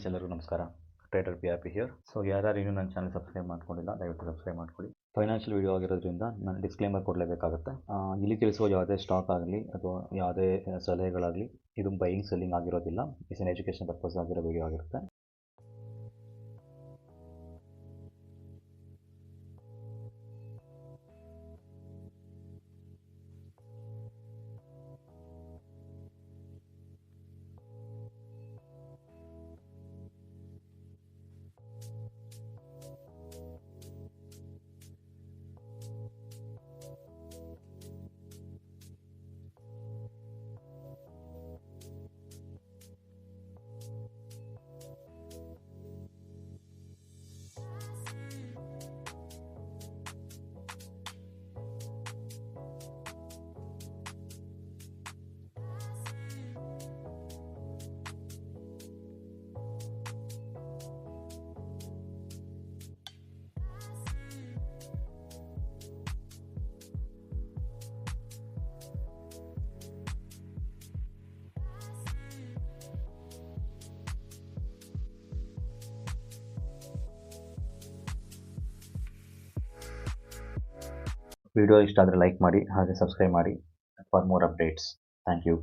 ಎಲ್ಲರಿಗೂ ನಮಸ್ಕಾರ. Trader P here. So ಯಾರು ಇನ್ನೂ ನನ್ನ ಚಾನಲ್ ಸಬ್ಸ್ಕ್ರೈಬ್ ಮಾಡ್ಕೊಂಡಿಲ್ಲ, ದಯವಿಟ್ಟು ಸಬ್ಸ್ಕ್ರೈಬ್ ಮಾಡ್ಕೊಳ್ಳಿ. ಫೈನಾನ್ಷಿಯಲ್ ವಿಡಿಯೋ ಆಗಿರೋದ್ರಿಂದ ನಾನು ಡಿಸ್ಕ್ಲೇಮರ್ ಕೊಡಲೇಬೇಕಾಗುತ್ತೆ. ಇಲ್ಲಿ ತಿಳಿಸುವ ಯಾವುದೇ ಸ್ಟಾಕ್ ಆಗಲಿ ಅಥವಾ ಯಾವುದೇ ಸಲಹೆಗಳಾಗಲಿ ಇದು ಬೈಯಿಂಗ್ ಸೆಲ್ಲಿಂಗ್ ಆಗಿರೋದಿಲ್ಲ. ಇಟ್ಸ್ ಎನ್ ಎಜುಕೇಷನ್ ಪರ್ಪಸ್ ಆಗಿರೋ ವಿಡಿಯೋ ಆಗಿರುತ್ತೆ. ವಿಡಿಯೋ ಇಷ್ಟ ಆದರೆ ಲೈಕ್ ಮಾಡಿ, ಹಾಗೆ ಸಬ್ಸ್ಕ್ರೈಬ್ ಮಾಡಿ for more updates. Thank you.